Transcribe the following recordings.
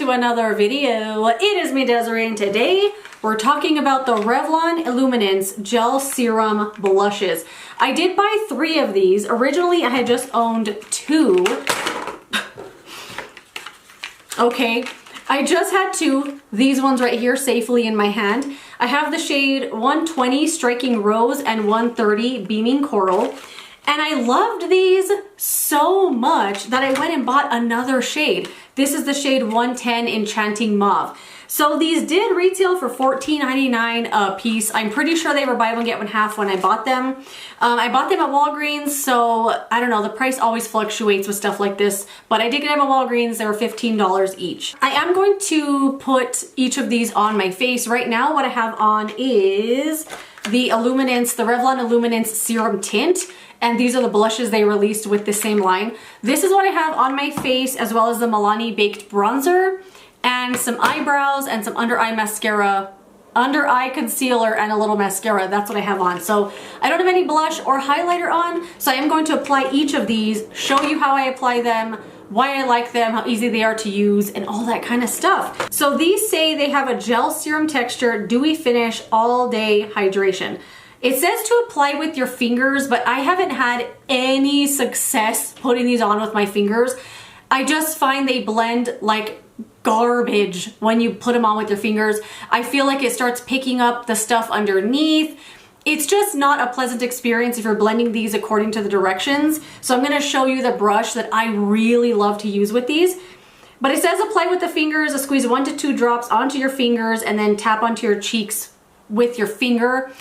to another video. It is me, Desiree, and today we're talking about the Revlon Illuminance Gel Serum Blushes. I did buy 3 of these. Originally, I had just owned 2. Okay, I just had 2. These ones right here safely in my hand. I have the shade 120 Striking Rose and 130 Beaming Coral. And I loved these so much that I went and bought another shade. This is the shade 110 Enchanting Mauve. So these did retail for $14.99 a piece. I'm pretty sure they were buy one get one half when I bought them. I bought them at Walgreens, so I don't know, the price always fluctuates with stuff like this, but I did get them at Walgreens. They were $15 each. I am going to put each of these on my face. Right now what I have on is the Illuminance, the Revlon Illuminance Serum Tint. And these are the blushes they released with the same line. This is what I have on my face, as well as the Milani Baked Bronzer and some eyebrows and some under eye mascara, under eye concealer, and a little mascara. That's what I have on. So I don't have any blush or highlighter on, so I am going to apply each of these, show you how I apply them, why I like them, how easy they are to use, and all that kind of stuff. So these say they have a gel serum texture, dewy finish, all day hydration. It says to apply with your fingers, but I haven't had any success putting these on with my fingers. I just find they blend like garbage when you put them on with your fingers. I feel like it starts picking up the stuff underneath. It's just not a pleasant experience if you're blending these according to the directions. So I'm gonna show you the brush that I really love to use with these. But it says apply with the fingers, squeeze 1 to 2 drops onto your fingers, and then tap onto your cheeks with your finger.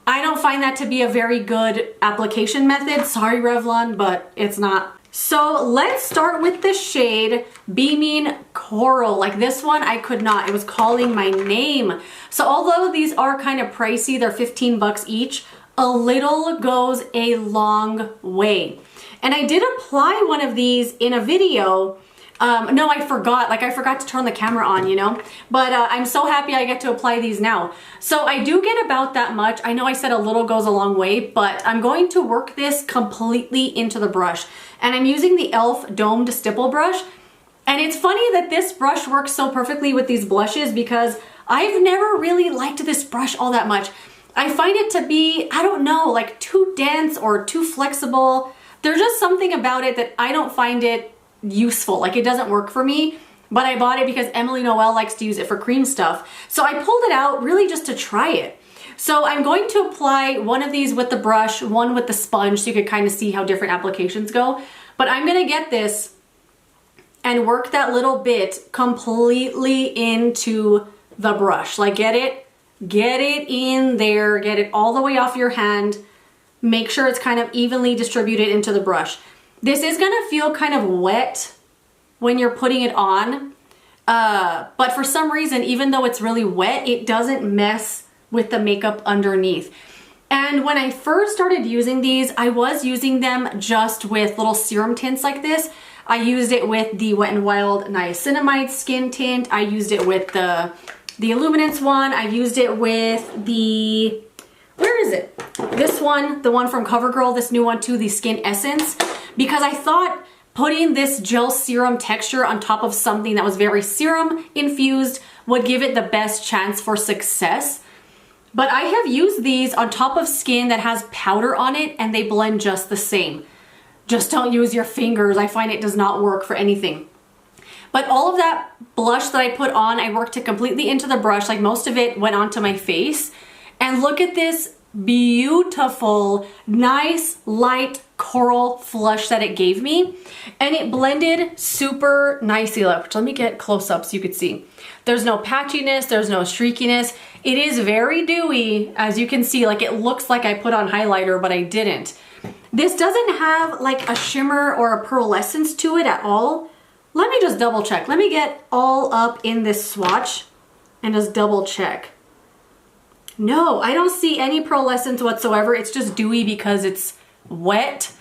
I don't find that to be a very good application method. Sorry, Revlon, but it's not. So let's start with the shade Beaming Coral. Like this one, I could not. It was calling my name. So although these are kind of pricey, they're 15 bucks each, a little goes a long way. And I did apply one of these in a video. No, I forgot. Like I forgot to turn the camera on, you know, but I'm so happy I get to apply these now. So I do get about that much. I know I said a little goes a long way, but I'm going to work this completely into the brush. And I'm using the e.l.f. domed stipple brush. And it's funny that this brush works so perfectly with these blushes because I've never really liked this brush all that much. I find it to be, I don't know, like too dense or too flexible. There's just something about it that I don't find it useful. Like it doesn't work for me, but I bought it because Emily Noel likes to use it for cream stuff. So I pulled it out really just to try it. So I'm going to apply one of these with the brush, one with the sponge, so you could kind of see how different applications go. But I'm gonna get this and work that little bit completely into the brush. Like get it in there, get it all the way off your hand. Make sure it's kind of evenly distributed into the brush. This is gonna feel kind of wet when you're putting it on, but for some reason, even though it's really wet, it doesn't mess with the makeup underneath. And when I first started using these, I was using them just with little serum tints like this. I used it with the Wet n Wild Niacinamide Skin Tint. I used it with the Illuminance one. I used it with the, where is it? This one, the one from CoverGirl, this new one too, the Skin Essence. Because I thought putting this gel serum texture on top of something that was very serum infused would give it the best chance for success. But I have used these on top of skin that has powder on it and they blend just the same. Just don't use your fingers. I find it does not work for anything. But all of that blush that I put on, I worked it completely into the brush. Like most of it went onto my face. And look at this beautiful, nice, light coral flush that it gave me. And it blended super nicely. Let me get close up so you could see. There's no patchiness, there's no streakiness. It is very dewy, as you can see. Like it looks like I put on highlighter, but I didn't. This doesn't have like a shimmer or a pearlescence to it at all. Let me just double check. Let me get all up in this swatch and just double check. No, I don't see any pearlescence whatsoever. It's just dewy because it's wet.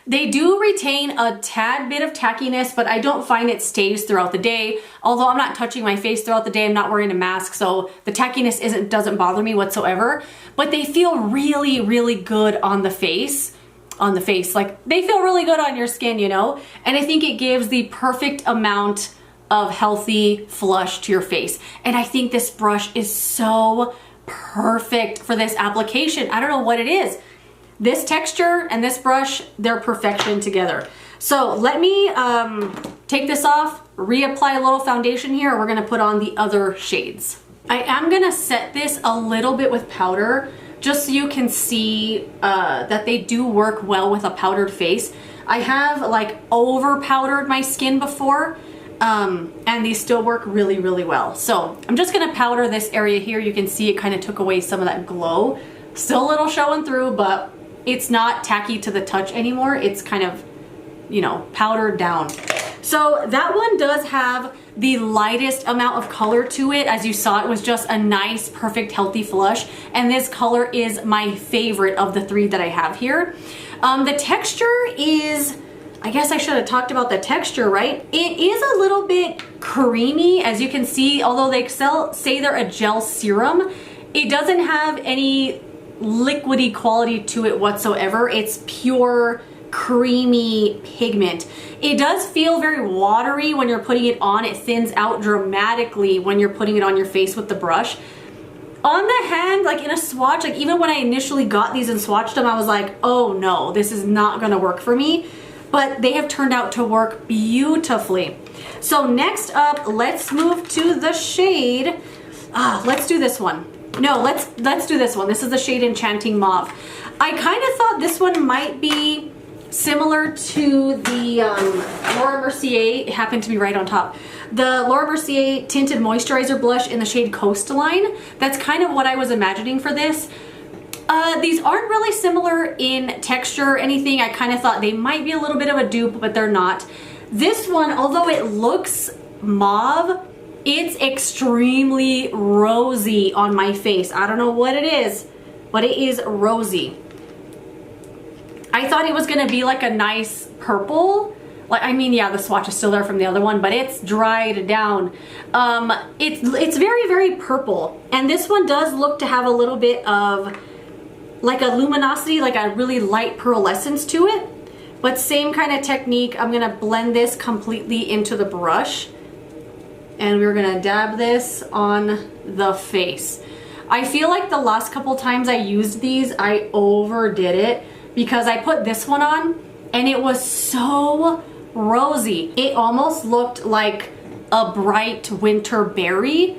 They do retain a tad bit of tackiness, but I don't find it stays throughout the day. Although I'm not touching my face throughout the day, I'm not wearing a mask, so the tackiness doesn't bother me whatsoever. But they feel really, really good on the face. Like they feel really good on your skin, you know? And I think it gives the perfect amount of healthy flush to your face. And I think this brush is so perfect for this application. I don't know what it is. This texture and this brush, they're perfection together. So let me take this off, reapply a little foundation here, and we're gonna put on the other shades. I am gonna set this a little bit with powder just so you can see that they do work well with a powdered face. I have like over powdered my skin before, and these still work really, really well. So I'm just gonna powder this area here. You can see it kind of took away some of that glow. Still a little showing through, but it's not tacky to the touch anymore. It's kind of, you know, powdered down. So that one does have the lightest amount of color to it. As you saw, it was just a nice, perfect, healthy flush. And this color is my favorite of the three that I have here. The texture is, I guess I should have talked about the texture, right? It is a little bit creamy, as you can see, although they say they're a gel serum. It doesn't have any liquidy quality to it whatsoever. It's pure creamy pigment. It does feel very watery when you're putting it on. It thins out dramatically when you're putting it on your face with the brush. On the hand, like in a swatch, like even when I initially got these and swatched them, I was like, oh no, this is not gonna work for me. But they have turned out to work beautifully. So next up, let's move to the shade. Let's do this one. No, let's do this one. This is the shade Enchanting Mauve. I kind of thought this one might be similar to the Laura Mercier. It happened to be right on top. The Laura Mercier Tinted Moisturizer Blush in the shade Coastline. That's kind of what I was imagining for this. These aren't really similar in texture or anything. I kind of thought they might be a little bit of a dupe, but they're not. This one, although it looks mauve, it's extremely rosy on my face. I don't know what it is, but it is rosy. I thought it was gonna be like a nice purple. Like, I mean, yeah, the swatch is still there from the other one, but it's dried down. It's very, very purple. And this one does look to have a little bit of like a luminosity, like a really light pearlescence to it. But same kind of technique. I'm gonna blend this completely into the brush. And we're gonna dab this on the face. I feel like the last couple times I used these, I overdid it because I put this one on and it was so rosy. It almost looked like a bright winter berry,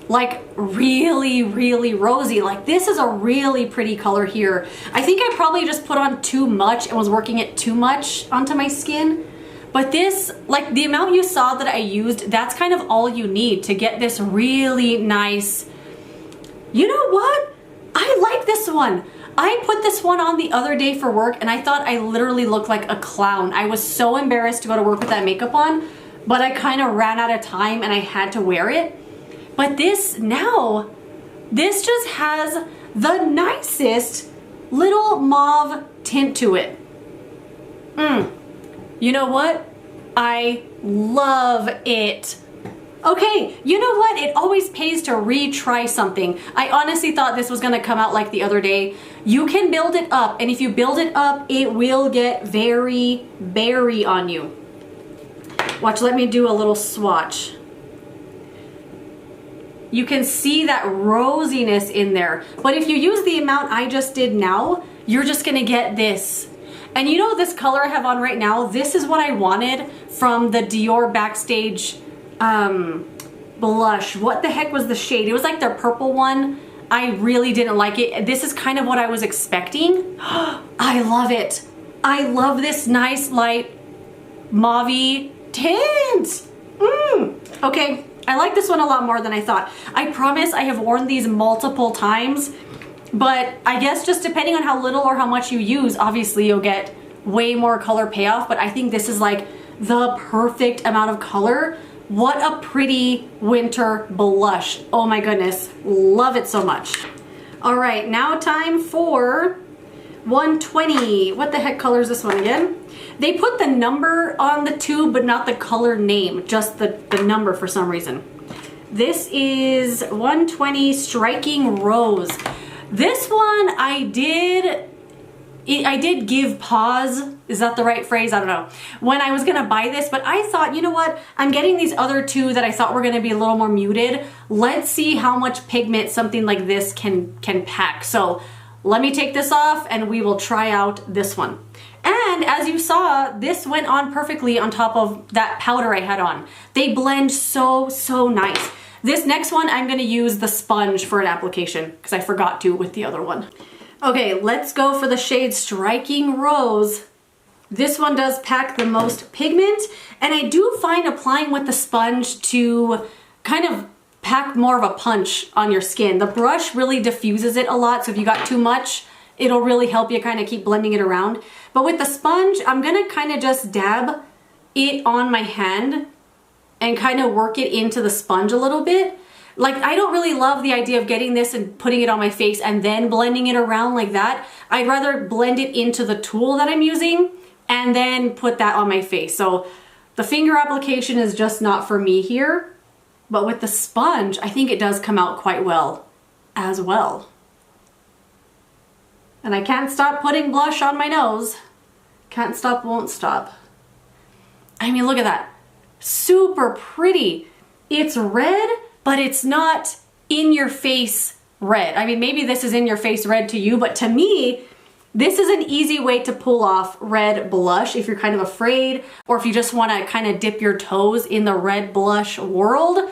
like really, really rosy. Like this is a really pretty color here. I think I probably just put on too much and was working it too much onto my skin. But this, like the amount you saw that I used, that's kind of all you need to get this really nice. You know what? I like this one. I put this one on the other day for work and I thought I literally looked like a clown. I was so embarrassed to go to work with that makeup on, but I kind of ran out of time and I had to wear it. But this now, this just has the nicest little mauve tint to it. You know what? I love it. Okay, you know what? It always pays to retry something. I honestly thought this was gonna come out like the other day. You can build it up, and if you build it up, it will get very berry on you. Watch, let me do a little swatch. You can see that rosiness in there. But if you use the amount I just did now, you're just gonna get this. And you know this color I have on right now, this is what I wanted from the Dior Backstage blush. What the heck was the shade? It was like their purple one. I really didn't like it. This is kind of what I was expecting. I love it. I love this nice light mauve tint. Okay, I like this one a lot more than I thought. I promise I have worn these multiple times, but I guess just depending on how little or how much you use, obviously you'll get way more color payoff, but I think this is like the perfect amount of color. What a pretty winter blush. Oh my goodness, love it so much. All right, now time for 120. What the heck color is this one again? They put the number on the tube, but not the color name, just the number for some reason. This is 120 Striking Rose. This one I did I did give pause, is that the right phrase? I don't know, when I was gonna buy this, but I thought, you know what, I'm getting these other two that I thought were gonna be a little more muted. Let's see how much pigment something like this can pack. So let me take this off and we will try out this one. And as you saw, this went on perfectly on top of that powder I had on. They blend so, so nice. This next one, I'm gonna use the sponge for an application because I forgot to with the other one. Okay, let's go for the shade Striking Rose. This one does pack the most pigment, and I do find applying with the sponge to kind of pack more of a punch on your skin. The brush really diffuses it a lot, so if you got too much, it'll really help you kind of keep blending it around. But with the sponge, I'm gonna kind of just dab it on my hand and kind of work it into the sponge a little bit. Like, I don't really love the idea of getting this and putting it on my face and then blending it around like that. I'd rather blend it into the tool that I'm using and then put that on my face. So the finger application is just not for me here, but with the sponge, I think it does come out quite well as well. And I can't stop putting blush on my nose. Can't stop, won't stop. I mean, look at that. Super pretty. It's red, but it's not in your face red. I mean, maybe this is in your face red to you, but to me, this is an easy way to pull off red blush if you're kind of afraid, or if you just want to kind of dip your toes in the red blush world.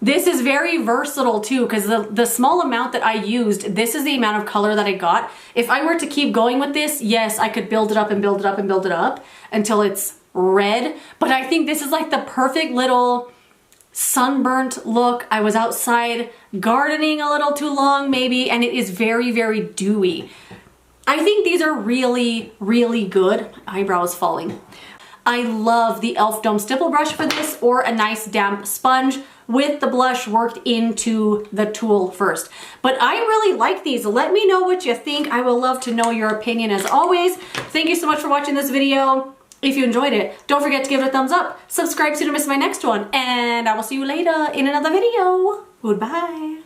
This is very versatile too, because the small amount that I used, this is the amount of color that I got. If I were to keep going with this, yes, I could build it up and build it up and build it up until it's red, but I think this is like the perfect little sunburnt look. I was outside gardening a little too long maybe, and it is very, very dewy. I think these are really, really good. My eyebrow is falling. I love the e.l.f. Dome Stipple Brush for this, or a nice damp sponge with the blush worked into the tool first. But I really like these. Let me know what you think. I will love to know your opinion as always. Thank you so much for watching this video. If you enjoyed it, don't forget to give it a thumbs up, subscribe so you don't miss my next one, and I will see you later in another video. Goodbye.